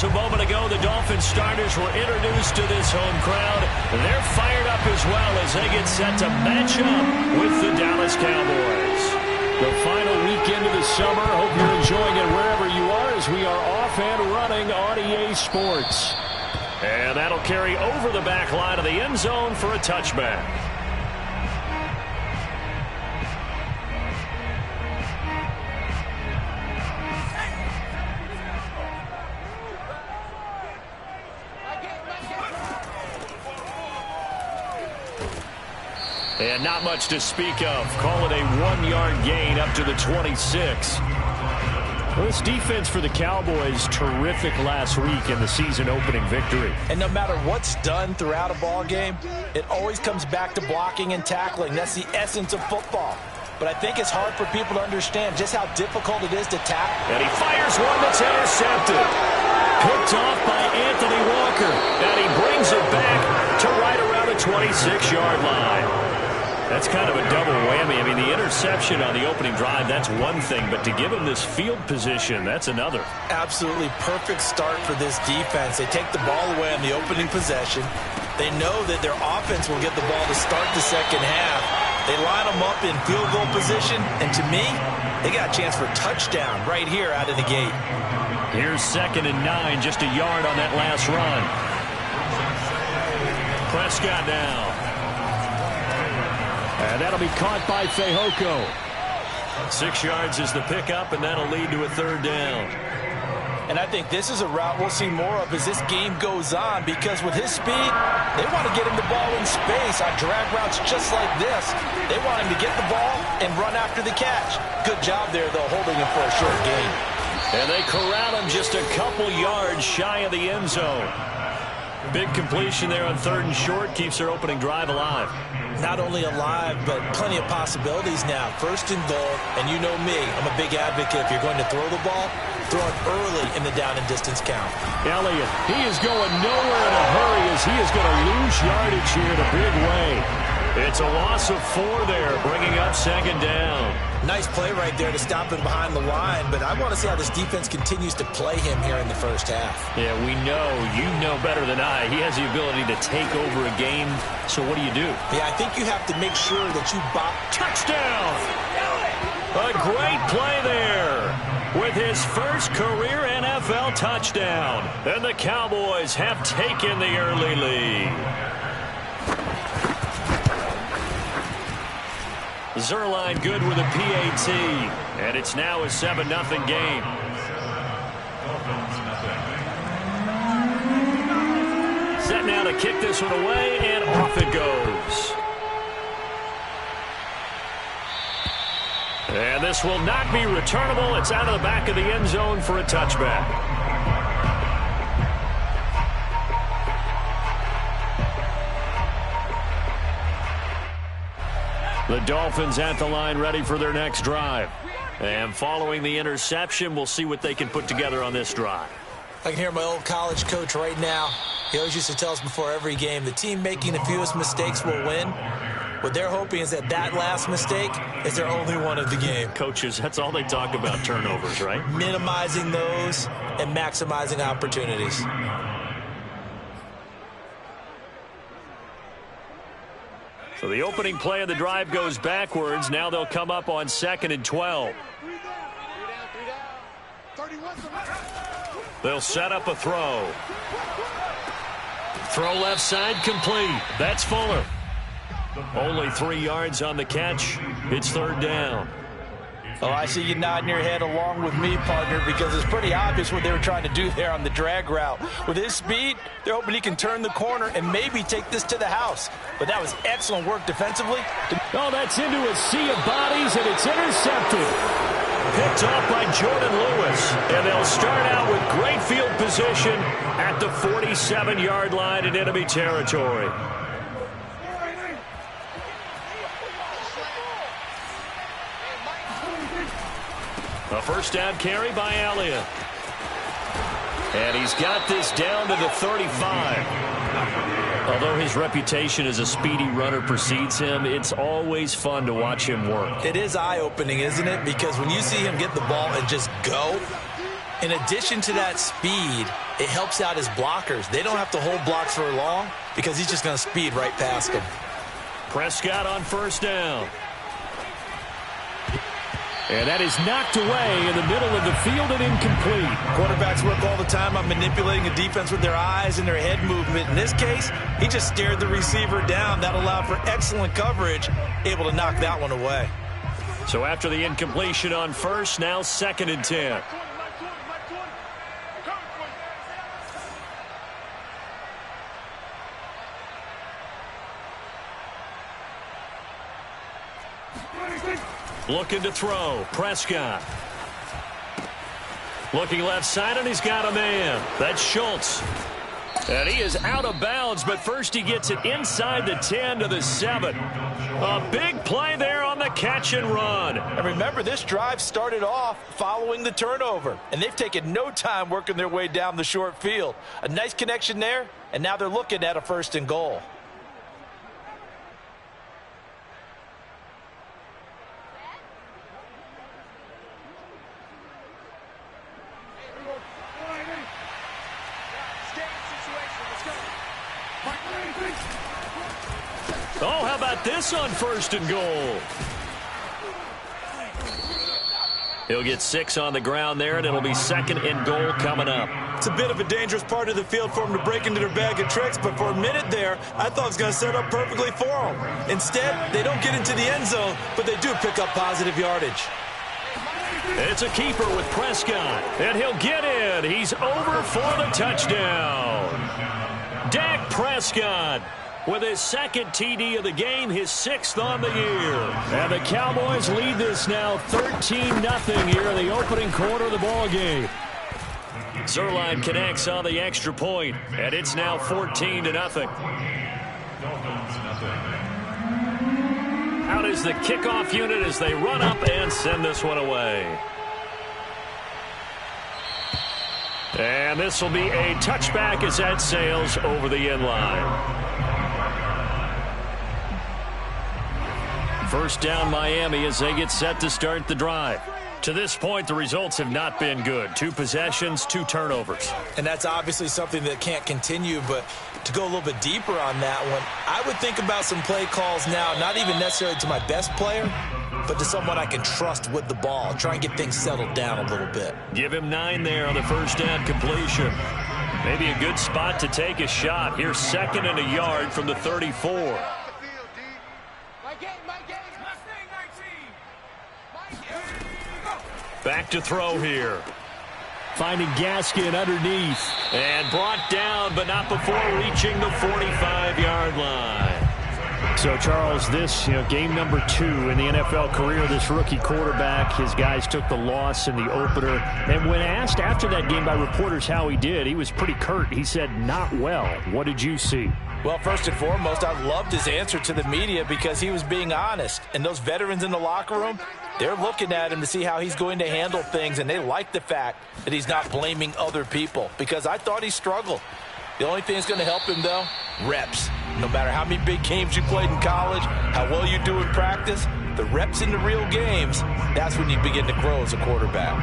A moment ago, the Dolphins starters were introduced to this home crowd. They're fired up as well as they get set to match up with the Dallas Cowboys. The final weekend of the summer. Hope you're enjoying it wherever you are as we are off and running on EA Sports. And that'll carry over the back line of the end zone for a touchback. And not much to speak of. Call it a 1-yard gain up to the 26. Well, this defense for the Cowboys, terrific last week in the season-opening victory. And no matter what's done throughout a ball game, it always comes back to blocking and tackling. That's the essence of football. But I think it's hard for people to understand just how difficult it is to tackle. And he fires one that's intercepted. Picked off by Anthony Walker. And he brings it back to right around the 26-yard line. That's kind of a double whammy. I mean, the interception on the opening drive, that's one thing. But to give him this field position, that's another. Absolutely perfect start for this defense. They take the ball away on the opening possession. They know that their offense will get the ball to start the second half. They line them up in field goal position. And to me, they got a chance for a touchdown right here out of the gate. Here's 2nd and 9, just a yard on that last run. Prescott now. And that'll be caught by Fehoko. 6 yards is the pickup, and that'll lead to a 3rd down. And I think this is a route we'll see more of as this game goes on, because with his speed, they want to get him the ball in space on drag routes just like this. They want him to get the ball and run after the catch. Good job there, though, holding him for a short gain. And they corral him just a couple yards shy of the end zone. Big completion there on 3rd and short, keeps their opening drive alive. Not only alive, but plenty of possibilities now. 1st and goal, and you know me, I'm a big advocate. If you're going to throw the ball, throw it early in the down and distance count. Elliott, he is going nowhere in a hurry as he is going to lose yardage here in a big way. It's a loss of 4 there, bringing up 2nd down. Nice play right there to stop him behind the line, but I want to see how this defense continues to play him here in the first half. Yeah, we know, you know better than I, he has the ability to take over a game, so what do you do? Yeah, I think you have to make sure that you touchdown! A great play there with his first career NFL touchdown. And the Cowboys have taken the early lead. Zerline good with a PAT, and it's now a 7-0 game. Set now to kick this one away, and off it goes. And this will not be returnable. It's out of the back of the end zone for a touchback. The Dolphins at the line ready for their next drive. And following the interception, we'll see what they can put together on this drive. I can hear my old college coach right now. He always used to tell us before every game, the team making the fewest mistakes will win. What they're hoping is that last mistake is their only one of the game. Coaches, that's all they talk about, turnovers, right? Minimizing those and maximizing opportunities. So the opening play of the drive goes backwards. Now they'll come up on 2nd and 12. They'll set up a throw. Throw left side complete. That's Fuller. Only 3 yards on the catch. It's 3rd down. Oh, I see you nodding your head along with me, partner, because it's pretty obvious what they were trying to do there on the drag route. With his speed, they're hoping he can turn the corner and maybe take this to the house. But that was excellent work defensively. Oh, that's into a sea of bodies, and it's intercepted. Picked off by Jordan Lewis. And they'll start out with great field position at the 47-yard line in enemy territory. A 1st down carry by Elliott. And he's got this down to the 35. Although his reputation as a speedy runner precedes him, it's always fun to watch him work. It is eye-opening, isn't it? Because when you see him get the ball and just go, In addition to that speed, it helps out his blockers. They don't have to hold blocks for long because he's just going to speed right past them. Prescott on first down. And that is knocked away in the middle of the field and incomplete. Quarterbacks work all the time on manipulating a defense with their eyes and their head movement. In this case, he just stared the receiver down. That allowed for excellent coverage, able to knock that one away. So after the incompletion on first, now 2nd and 10. Looking to throw. Prescott. Looking left side, and he's got a man. That's Schultz. And he is out of bounds, but first he gets it inside the 10 to the 7. A big play there on the catch and run. And remember, this drive started off following the turnover, and they've taken no time working their way down the short field. A nice connection there, and now they're looking at a 1st and goal. Oh, how about this on 1st and goal? He'll get 6 on the ground there, and it'll be 2nd and goal coming up. It's a bit of a dangerous part of the field for them to break into their bag of tricks, but for a minute there, I thought it was going to set up perfectly for them. Instead, they don't get into the end zone, but they do pick up positive yardage. It's a keeper with Prescott, and he'll get in. He's over for the touchdown. Dak Prescott with his 2nd TD of the game, his 6th on the year. And the Cowboys lead this now 13-0 here in the opening quarter of the ball game. Zerline connects on the extra point, and it's now 14-0. Out is the kickoff unit as they run up and send this one away. And this will be a touchback as that sails over the end line. First down Miami as they get set to start the drive. To this point, the results have not been good. 2 possessions, 2 turnovers. And that's obviously something that can't continue, but to go a little bit deeper on that one, I would think about some play calls now, not even necessarily to my best player, but to someone I can trust with the ball. Try and get things settled down a little bit. Give him 9 there on the first down completion. Maybe a good spot to take a shot. Here's 2nd and a yard from the 34. Back to throw here. Finding Gaskin underneath. And brought down, but not before reaching the 45-yard line. So, Charles, this, game number 2 in the NFL career, this rookie quarterback, his guys took the loss in the opener. And when asked after that game by reporters how he did, he was pretty curt. He said, not well. What did you see? Well, first and foremost, I loved his answer to the media because he was being honest. And those veterans in the locker room, they're looking at him to see how he's going to handle things, and they like the fact that he's not blaming other people because I thought he struggled. The only thing that's going to help him, though, reps. No matter how many big games you played in college, how well you do in practice, the reps in the real games, that's when you begin to grow as a quarterback.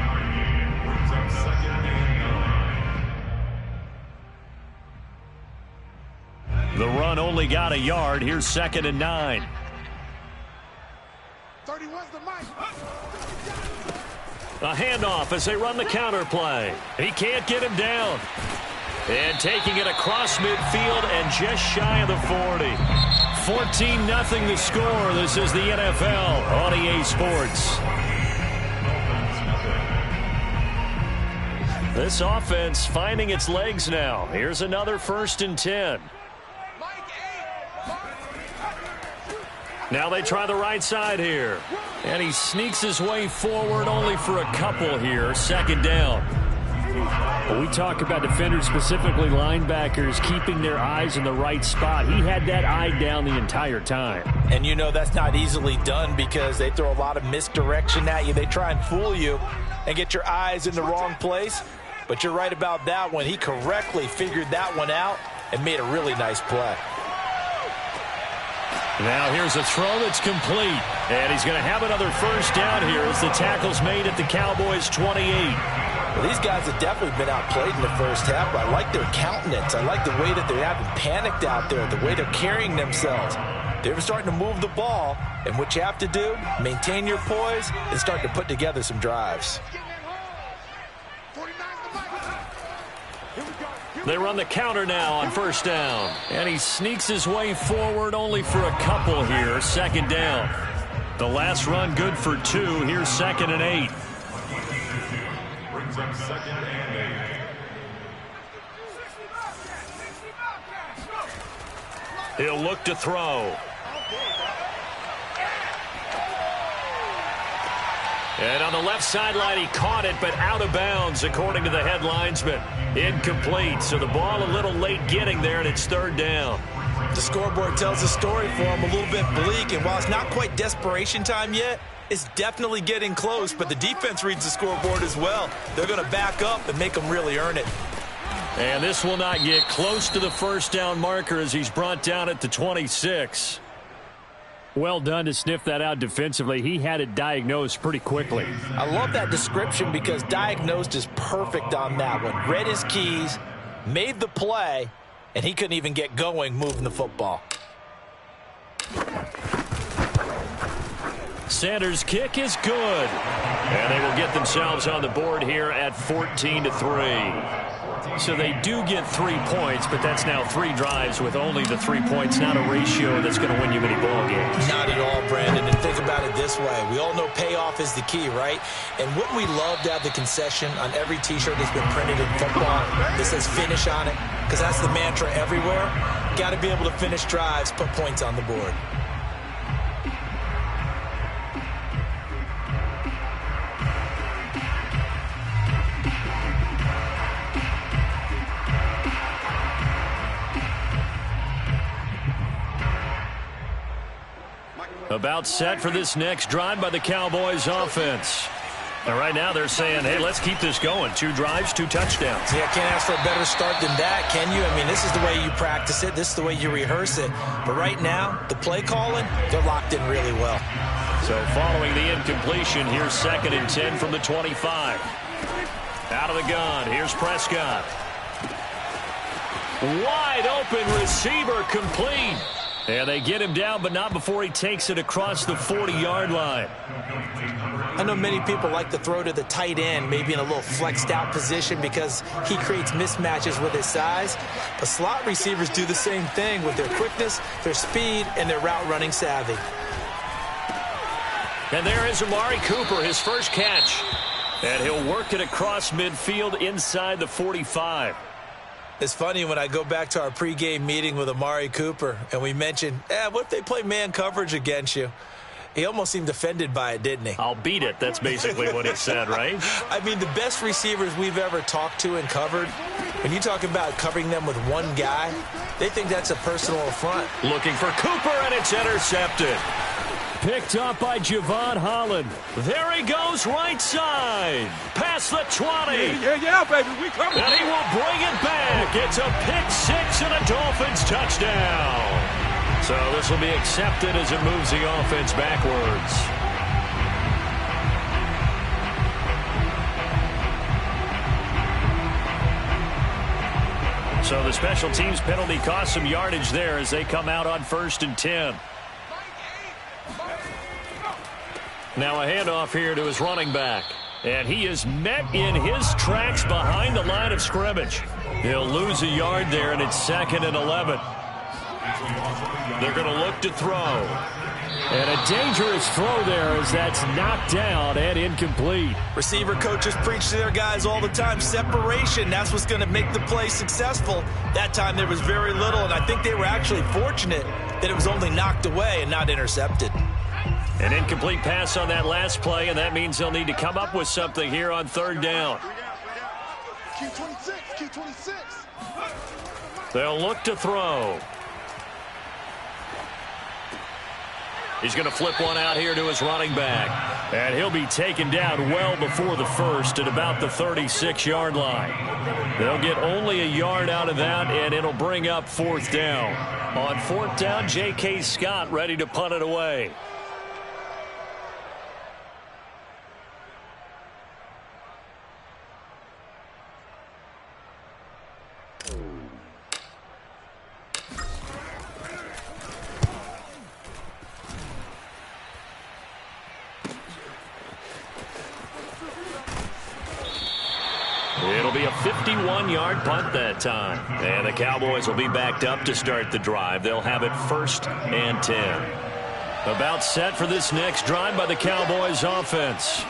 The run only got a yard. Here's 2nd and 9. 31's the mic. A handoff as they run the counter play. He can't get him down. And taking it across midfield and just shy of the 40. 14-0 the score. This is the NFL on EA Sports. This offense finding its legs now. Here's another 1st and 10. Now they try the right side here. And he sneaks his way forward only for a couple here. 2nd down. When we talk about defenders, specifically linebackers, keeping their eyes in the right spot. He had that eye down the entire time. And that's not easily done because they throw a lot of misdirection at you. They try and fool you and get your eyes in the wrong place. But you're right about that one. He correctly figured that one out and made a really nice play. Now here's a throw that's complete. And he's going to have another 1st down here as the tackle's made at the Cowboys' 28. Well, these guys have definitely been outplayed in the first half, but I like their countenance. I like the way that they haven't panicked out there, the way they're carrying themselves. They're starting to move the ball, and what you have to do, maintain your poise and start to put together some drives. They run the counter now on first down. And he sneaks his way forward only for a couple here. Second down. The last run good for 2. Here's 2nd and 8. Brings up 2nd and 8. He'll look to throw. And on the left sideline, he caught it, but out of bounds, according to the head linesman. Incomplete, so the ball a little late getting there, and it's 3rd down. The scoreboard tells a story for him, a little bit bleak, and while it's not quite desperation time yet, it's definitely getting close, but the defense reads the scoreboard as well. They're going to back up and make them really earn it. And this will not get close to the first down marker as he's brought down at the 26. Well done to sniff that out defensively. He had it diagnosed pretty quickly. I love that description because diagnosed is perfect on that one. Read his keys, made the play, and he couldn't even get going moving the football. Sanders' kick is good. And they will get themselves on the board here at 14-3. So they do get 3 points, but that's now 3 drives with only the 3 points, not a ratio that's going to win you many ball games. Not at all, Brandon. And think about it this way. We all know payoff is the key, right? And wouldn't we love to have the concession on every T-shirt that's been printed in football that says finish on it? Because that's the mantra everywhere. Got to be able to finish drives, put points on the board. About set for this next drive by the Cowboys offense. And right now they're saying, hey, let's keep this going. 2 drives, 2 touchdowns. Yeah, can't ask for a better start than that, can you? I mean, this is the way you practice it. This is the way you rehearse it. But right now, the play calling, they're locked in really well. So following the incompletion, here's 2nd and 10 from the 25. Out of the gun, here's Prescott. Wide open receiver complete. And they get him down, but not before he takes it across the 40-yard line. I know many people like to throw to the tight end, maybe in a little flexed out position because he creates mismatches with his size. But slot receivers do the same thing with their quickness, their speed, and their route running savvy. And there is Amari Cooper, his first catch. And he'll work it across midfield inside the 45. It's funny when I go back to our pregame meeting with Amari Cooper and we mentioned, what if they play man coverage against you? He almost seemed offended by it, didn't he? I'll beat it. That's basically what he said, right? I mean, the best receivers we've ever talked to and covered, when you talk about covering them with one guy, they think that's a personal affront. Looking for Cooper, and it's intercepted. Picked up by Javon Holland. There he goes right side. Past the 20. Yeah, baby. We coming. And he will bring it back. It's a pick 6 and a Dolphins touchdown. So this will be accepted as it moves the offense backwards. So the special teams penalty cost some yardage there as they come out on 1st and 10. Now a handoff here to his running back. And he is met in his tracks behind the line of scrimmage. He'll lose a yard there, and it's 2nd and 11. They're going to look to throw. And a dangerous throw there as that's knocked down and incomplete. Receiver coaches preach to their guys all the time. Separation, that's what's going to make the play successful. That time there was very little, and I think they were actually fortunate that it was only knocked away and not intercepted. An incomplete pass on that last play, and that means they'll need to come up with something here on 3rd down. They'll look to throw. He's going to flip one out here to his running back. And he'll be taken down well before the first at about the 36-yard line. They'll get only a yard out of that, and it'll bring up 4th down. On 4th down, J.K. Scott ready to punt it away. 31-yard punt that time. And the Cowboys will be backed up to start the drive. They'll have it 1st and 10. About set for this next drive by the Cowboys offense.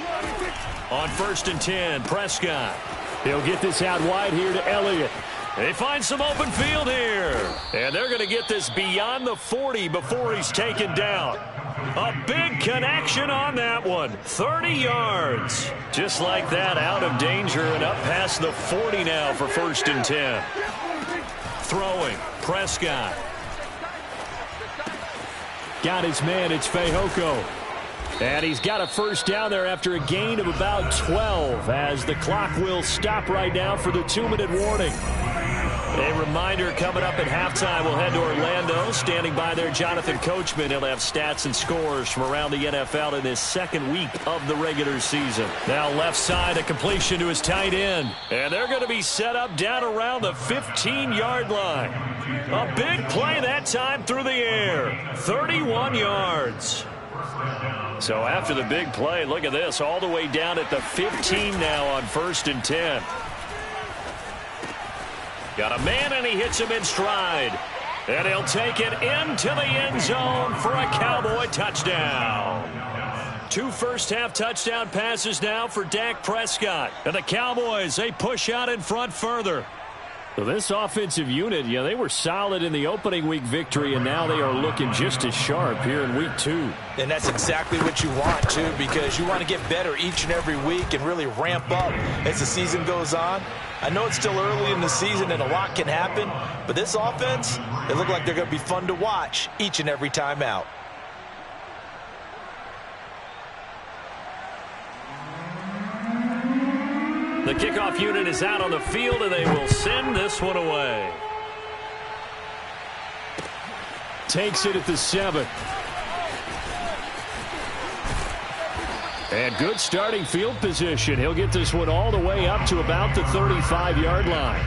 On 1st and 10, Prescott. He'll get this out wide here to Elliott. They find some open field here. And they're going to get this beyond the 40 before he's taken down. A big connection on that one. 30 yards. Just like that, out of danger and up past the 40 now for 1st and 10. Throwing, Prescott. Got his man, it's Fehoko. And he's got a 1st down there after a gain of about 12 as the clock will stop right now for the 2-minute warning. A reminder coming up at halftime, we'll head to Orlando. Standing by there, Jonathan Coachman. He'll have stats and scores from around the NFL in his 2nd week of the regular season. Now left side, a completion to his tight end. And they're going to be set up down around the 15-yard line. A big play that time through the air. 31 yards. So after the big play, look at this, all the way down at the 15 now on 1st and 10. Got a man, and he hits him in stride. And he'll take it into the end zone for a Cowboy touchdown. 2 first-half touchdown passes now for Dak Prescott. And the Cowboys, they push out in front further. So this offensive unit, they were solid in the opening week victory, and now they are looking just as sharp here in week 2. And that's exactly what you want, too, because you want to get better each and every week and really ramp up as the season goes on. I know it's still early in the season and a lot can happen, but this offense, they look like they're going to be fun to watch each and every time out. The kickoff unit is out on the field, and they will send this one away. Takes it at the 7. And good starting field position. He'll get this one all the way up to about the 35-yard line.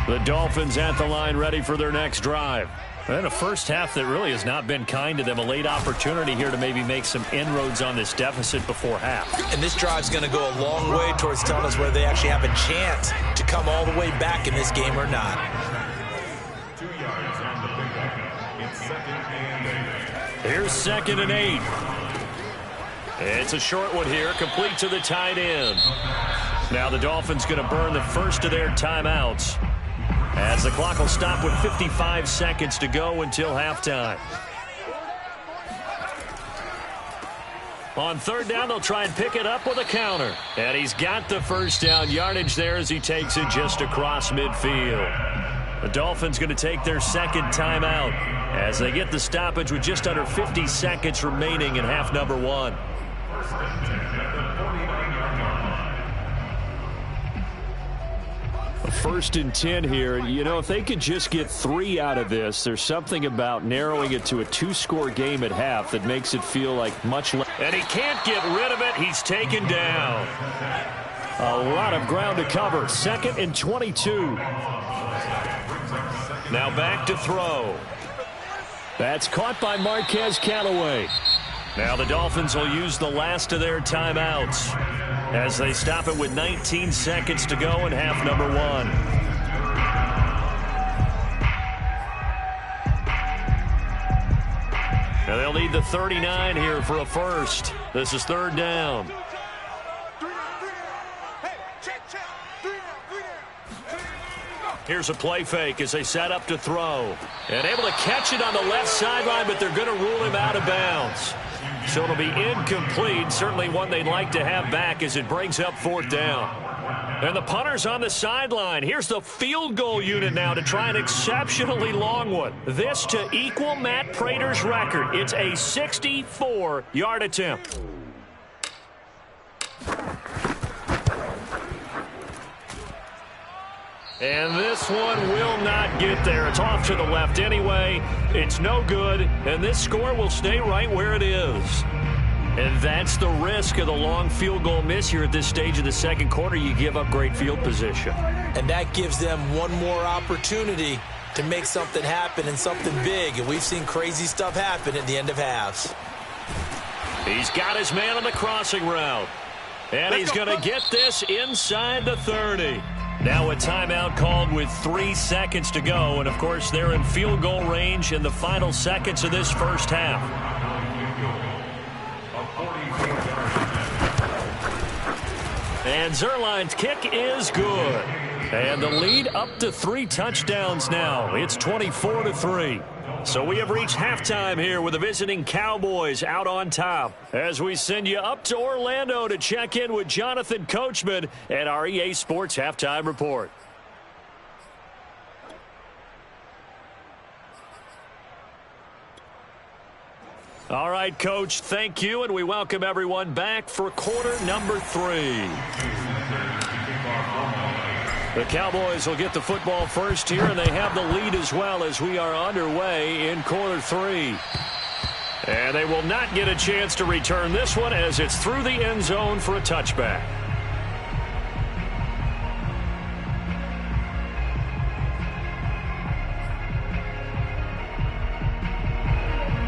The Dolphins at the line, ready for their next drive. And a first half that really has not been kind to them. A late opportunity here to maybe make some inroads on this deficit before half. And this drive's going to go a long way towards telling us whether they actually have a chance to come all the way back in this game or not. 2 yards on the pickup. It's 2nd and 8. Here's 2nd and 8. It's a short one here, complete to the tight end. Now the Dolphins going to burn the first of their timeouts, as the clock will stop with 55 seconds to go until halftime. On 3rd down, they'll try and pick it up with a counter. And he's got the 1st down yardage there as he takes it just across midfield. The Dolphins going to take their 2nd timeout as they get the stoppage with just under 50 seconds remaining in half number 1. First and 10 here. If they could just get 3 out of this, there's something about narrowing it to a 2-score game at half that makes it feel like much less. And he can't get rid of it. He's taken down. A lot of ground to cover. 2nd and 22. Now back to throw. That's caught by Marquez Callaway. Now the Dolphins will use the last of their timeouts as they stop it with 19 seconds to go in half number 1. Now they'll need the 39 here for a first. This is 3rd down. Here's a play fake as they set up to throw. And able to catch it on the left sideline, but they're going to rule him out of bounds. So it'll be incomplete. Certainly one they'd like to have back as it brings up 4th down. And the punter's on the sideline. Here's the field goal unit now to try an exceptionally long one. This to equal Matt Prater's record. It's a 64-yard attempt. And this one will not get there. It's off to the left anyway. It's no good, and this score will stay right where it is. And that's the risk of the long field goal miss here at this stage of the second quarter. You give up great field position. And that gives them one more opportunity to make something happen and something big. And we've seen crazy stuff happen at the end of halves. He's got his man on the crossing route. And he's going to get this inside the 30. Now a timeout called with 3 seconds to go. And, of course, they're in field goal range in the final seconds of this first half. And Zerline's kick is good. And the lead up to 3 touchdowns now. It's 24-3. So we have reached halftime here with the visiting Cowboys out on top. As we send you up to Orlando to check in with Jonathan Coachman and our EA Sports Halftime Report. All right, Coach, thank you, and we welcome everyone back for quarter number 3. The Cowboys will get the football first here, and they have the lead as well as we are underway in quarter 3. And they will not get a chance to return this one as it's through the end zone for a touchback.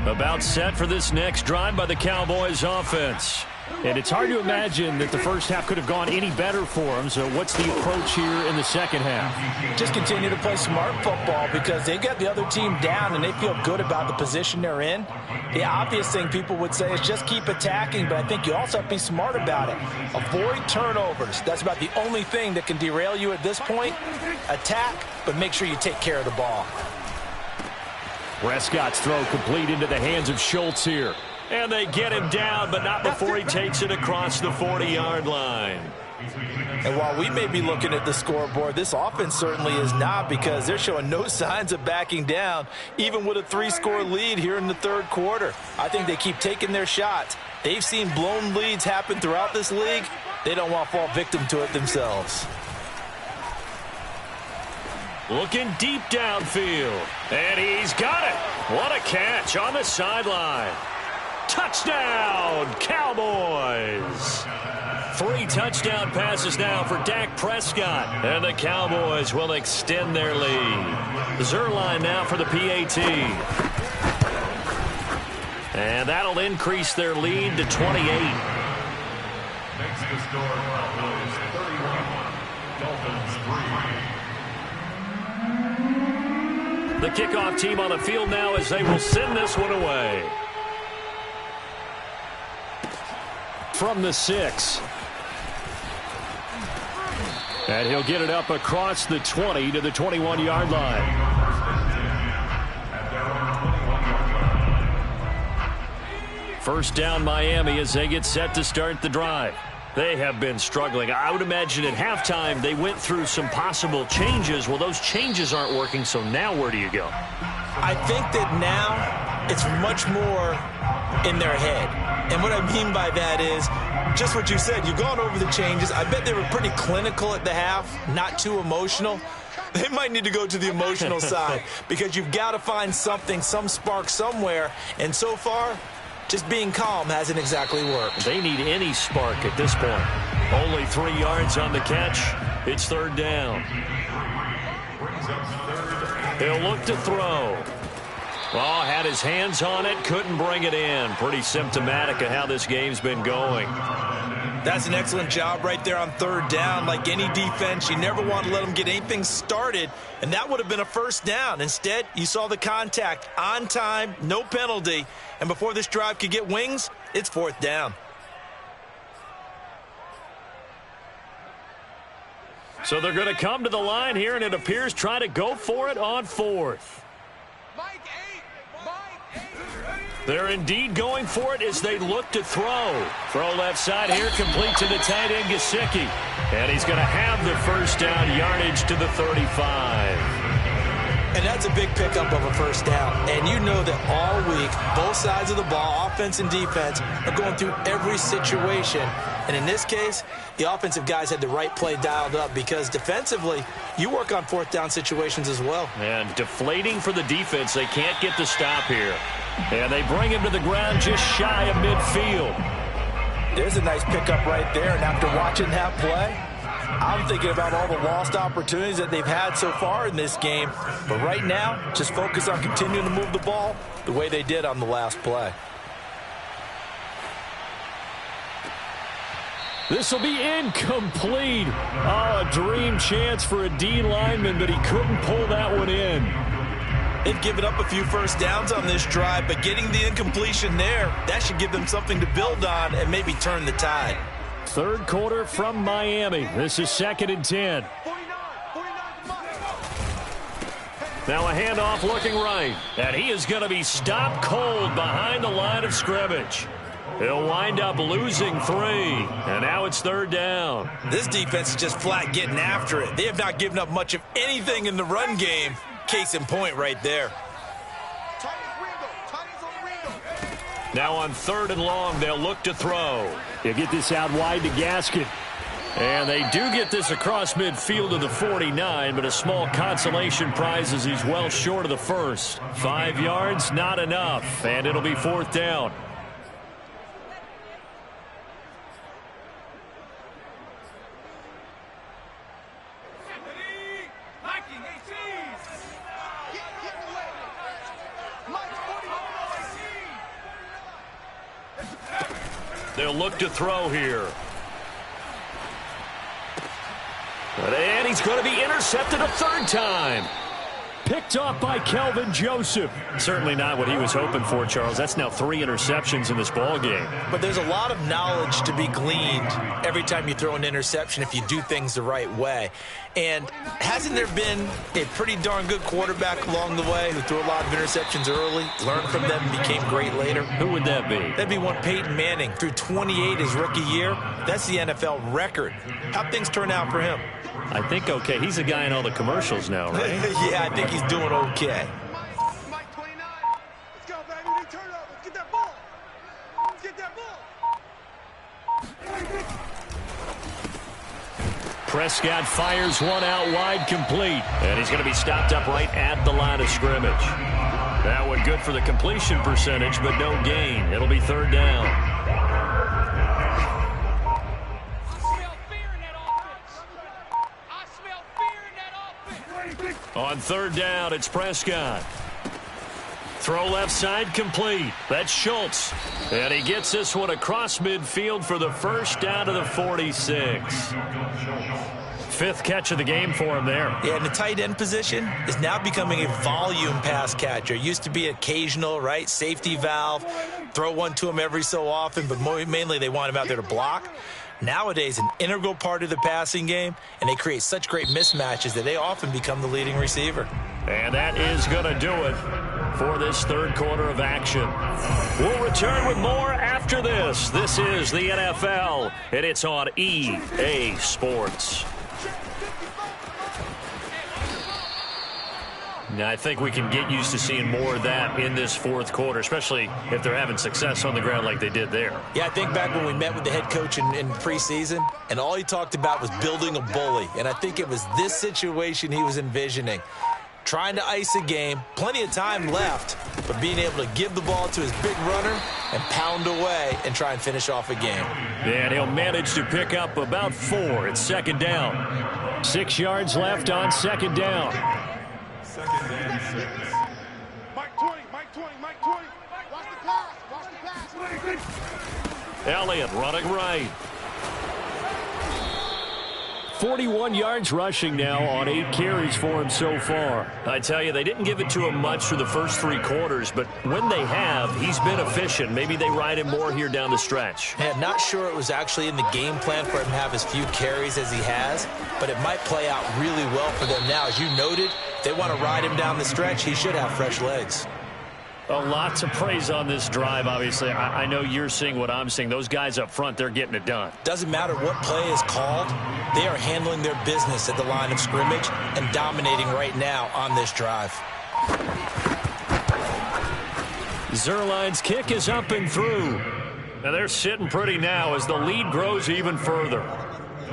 About set for this next drive by the Cowboys offense. And it's hard to imagine that the first half could have gone any better for them. So what's the approach here in the second half? Just continue to play smart football because they got the other team down and they feel good about the position they're in. The obvious thing people would say is just keep attacking, but I think you also have to be smart about it. Avoid turnovers. That's about the only thing that can derail you at this point. Attack, but make sure you take care of the ball. Prescott's throw complete into the hands of Schultz here. And they get him down, but not before he takes it across the 40-yard line. And while we may be looking at the scoreboard, this offense certainly is not because they're showing no signs of backing down, even with a 3-score lead here in the third quarter. I think they keep taking their shots. They've seen blown leads happen throughout this league. They don't want to fall victim to it themselves. Looking deep downfield. And he's got it. What a catch on the sideline. Touchdown, Cowboys. 3 touchdown passes now for Dak Prescott. And the Cowboys will extend their lead. Zerline now for the PAT. And that'll increase their lead to 28. Makes the score Cowboys 31, Dolphins 3. The kickoff team on the field now as they will send this one away. From the 6. And he'll get it up across the 20 to the 21-yard line. First down Miami as they get set to start the drive. They have been struggling. I would imagine at halftime they went through some possible changes. Well, those changes aren't working, so now where do you go? I think that now it's much more in their head. And what I mean by that is just what you said. You've gone over the changes. I bet they were pretty clinical at the half, not too emotional. They might need to go to the emotional side because you've got to find something, some spark somewhere. And so far, just being calm hasn't exactly worked. They need any spark at this point. Only 3 yards on the catch. It's third down. He'll look to throw. Oh, had his hands on it, couldn't bring it in. Pretty symptomatic of how this game's been going. That's an excellent job right there on third down. Like any defense, you never want to let them get anything started, and that would have been a first down. Instead, you saw the contact on time, no penalty, and before this drive could get wings, it's fourth down. So they're going to come to the line here, and it appears try to go for it on fourth. They're indeed going for it as they look to throw. Throw left side here, complete to the tight end, Gesicki. And he's going to have the first down, yardage to the 35. And that's a big pickup of a first down. And you know that all week, both sides of the ball, offense and defense, are going through every situation. And in this case, the offensive guys had the right play dialed up because defensively, you work on fourth down situations as well. And deflating for the defense. They can't get the stop here. And they bring him to the ground just shy of midfield. There's a nice pickup right there, and after watching that play, I'm thinking about all the lost opportunities that they've had so far in this game. But right now, just focus on continuing to move the ball the way they did on the last play. This will be incomplete. Oh, a dream chance for a D lineman, but he couldn't pull that one in. They've given up a few first downs on this drive, but getting the incompletion there, that should give them something to build on and maybe turn the tide. Third quarter from Miami. This is 2nd and 10. Now a handoff looking right. And he is going to be stopped cold behind the line of scrimmage. He'll wind up losing 3. And now it's 3rd down. This defense is just flat getting after it. They have not given up much of anything in the run game. Case in point right there. Now on 3rd and long, they'll look to throw. They'll get this out wide to Gaskin. And they do get this across midfield to the 49, but a small consolation prize as he's well short of the first. 5 yards, not enough, and it'll be 4th down. They'll look to throw here. And he's going to be intercepted a 3rd time. Picked off by Kelvin Joseph. Certainly not what he was hoping for, Charles. That's now 3 interceptions in this ball game. But there's a lot of knowledge to be gleaned every time you throw an interception if you do things the right way. And hasn't there been a pretty darn good quarterback along the way who threw a lot of interceptions early, learned from them, and became great later? Who would that be? That'd be one Peyton Manning. Threw 28 his rookie year. That's the NFL record. How'd things turn out for him? I think okay. He's a guy in all the commercials now, right? Yeah, I think he's doing okay. Mike 29. Let's go, baby. We turn over. Let's get that ball. Let's get that ball. Prescott fires one out wide, complete. And he's going to be stopped up right at the line of scrimmage. That one good for the completion percentage, but no gain. It'll be 3rd down. On 3rd down, it's Prescott. Throw left side, complete. That's Schultz. And he gets this one across midfield for the first down to the 46. 5th catch of the game for him there. Yeah, and the tight end position is now becoming a volume pass catcher. Used to be occasional, right? Safety valve. Throw one to him every so often, but mainly they want him out there to block. Nowadays, an integral part of the passing game, and they create such great mismatches that they often become the leading receiver. And that is going to do it for this 3rd quarter of action. We'll return with more after this. This is the NFL, and it's on EA Sports. Now, I think we can get used to seeing more of that in this 4th quarter, especially if they're having success on the ground like they did there. Yeah, I think back when we met with the head coach in preseason, and all he talked about was building a bully. And I think it was this situation he was envisioning. Trying to ice a game, plenty of time left, but being able to give the ball to his big runner and pound away and try and finish off a game. And he'll manage to pick up about 4. It's 2nd down. 6 yards left on 2nd down. 2nd and 6. Mike 20, Mike 20, Mike 20. Watch the pass, watch the pass. Elliott running right. 41 yards rushing now on 8 carries for him so far. I tell you, they didn't give it to him much through the first 3 quarters, but when they have, he's been efficient. Maybe they ride him more here down the stretch. Yeah, not sure it was actually in the game plan for him to have as few carries as he has, but it might play out really well for them now. As you noted, if they want to ride him down the stretch, he should have fresh legs. A lot to praise on this drive, obviously. I know you're seeing what I'm seeing. Those guys up front, they're getting it done. Doesn't matter what play is called. They are handling their business at the line of scrimmage and dominating right now on this drive. Zerline's kick is up and through. Now they're sitting pretty now as the lead grows even further.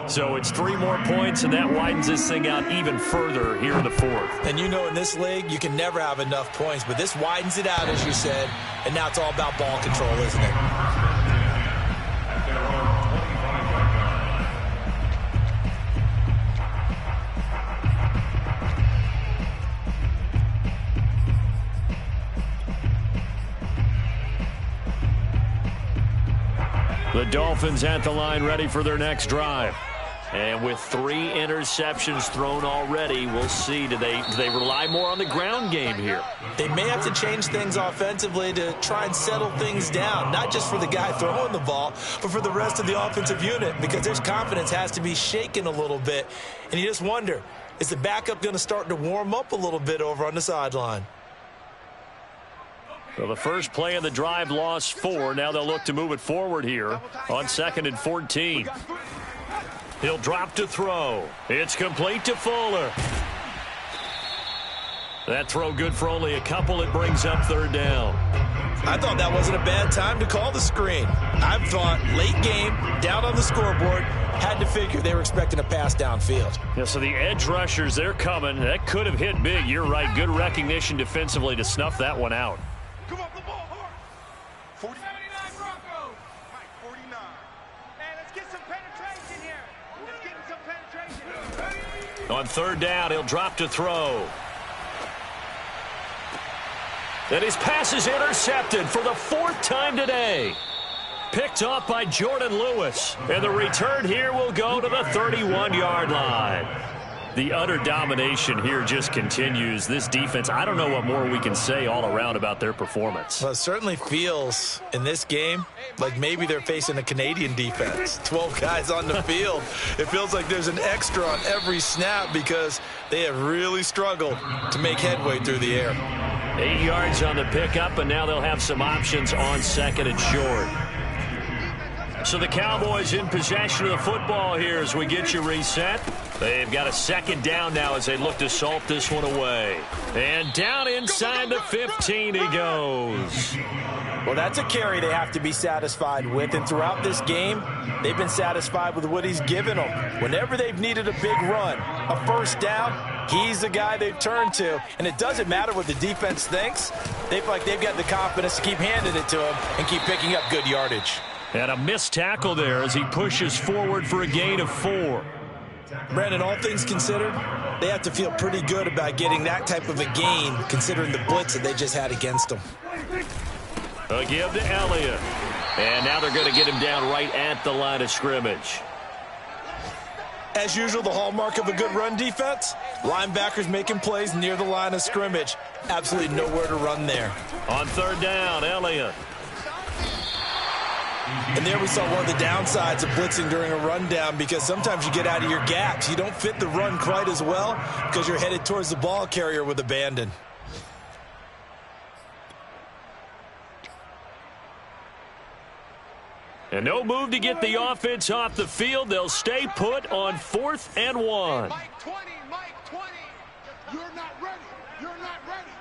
So it's 3 more points, and that widens this thing out even further here in the 4th. And you know in this league, you can never have enough points, but this widens it out, as you said, and now it's all about ball control, isn't it? The Dolphins at the line ready for their next drive. And with 3 interceptions thrown already, we'll see. Do they rely more on the ground game here? They may have to change things offensively to try and settle things down, not just for the guy throwing the ball, but for the rest of the offensive unit, because their confidence has to be shaken a little bit. And you just wonder, is the backup going to start to warm up a little bit over on the sideline? Well, the first play of the drive lost 4. Now they'll look to move it forward here on 2nd and 14. He'll drop to throw. It's complete to Fuller. That throw good for only a couple. It brings up 3rd down. I thought that wasn't a bad time to call the screen. I thought late game, down on the scoreboard, had to figure they were expecting a pass downfield. Yeah, so the edge rushers, they're coming. That could have hit big. You're right. Good recognition defensively to snuff that one out. Come up the ball hard. 49 Broncos. Mike, 49. Man, let's get some penetration here. Let's get some penetration. On 3rd down, he'll drop to throw. And his pass is intercepted for the 4th time today. Picked off by Jordan Lewis. And the return here will go to the 31-yard line. The utter domination here just continues. This defense, I don't know what more we can say all around about their performance. Well, it certainly feels in this game like maybe they're facing a Canadian defense. 12 guys on the field. It feels like there's an extra on every snap because they have really struggled to make headway through the air. 8 yards on the pickup, and now they'll have some options on 2nd and short. So the Cowboys in possession of the football here as we get you reset. They've got a 2nd down now as they look to salt this one away. And down inside the 15 he goes. Well, that's a carry they have to be satisfied with. And throughout this game, they've been satisfied with what he's given them. Whenever they've needed a big run, a 1st down, he's the guy they've turned to. And it doesn't matter what the defense thinks. They feel like they've got the confidence to keep handing it to him and keep picking up good yardage. And a missed tackle there as he pushes forward for a gain of 4. Brandon, all things considered, they have to feel pretty good about getting that type of a gain considering the blitz that they just had against them. A give to Elliott. And now they're going to get him down right at the line of scrimmage. As usual, the hallmark of a good run defense, linebackers making plays near the line of scrimmage. Absolutely nowhere to run there. On 3rd down, Elliott. And there we saw one of the downsides of blitzing during a rundown because sometimes you get out of your gaps. You don't fit the run quite as well because you're headed towards the ball carrier with abandon. And no move to get the offense off the field. They'll stay put on 4th and 1. Mike 20, Mike 20. You're not ready. You're not ready.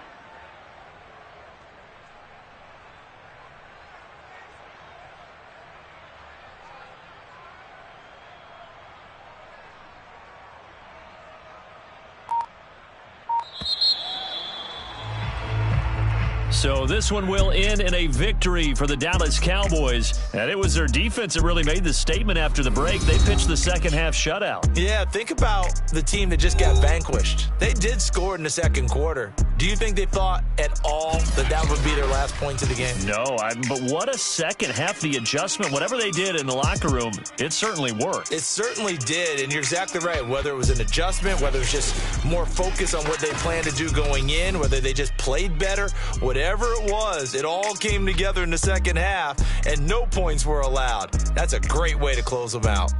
So this one will end in a victory for the Dallas Cowboys. And it was their defense that really made the statement after the break. They pitched the 2nd half shutout. Yeah, think about the team that just got vanquished. They did score in the 2nd quarter. Do you think they thought at all that that would be their last points of the game? No, but what a 2nd half. The adjustment, whatever they did in the locker room, it certainly worked. It certainly did, and you're exactly right. Whether it was an adjustment, whether it was just more focus on what they planned to do going in, whether they just played better, whatever it was, it all came together in the 2nd half, and no points were allowed. That's a great way to close them out.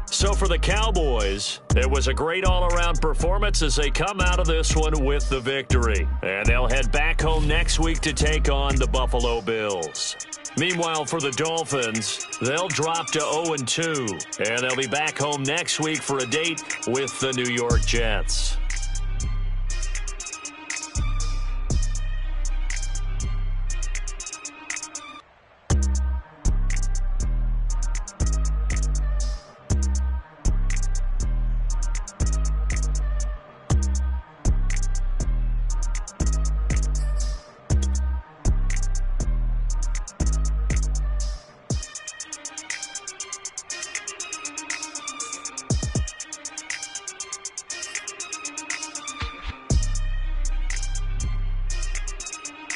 So for the Cowboys, it was a great all-around performance as they come out of this one with the victory. And they'll head back home next week to take on the Buffalo Bills. Meanwhile, for the Dolphins, they'll drop to 0-2, and they'll be back home next week for a date with the New York Jets.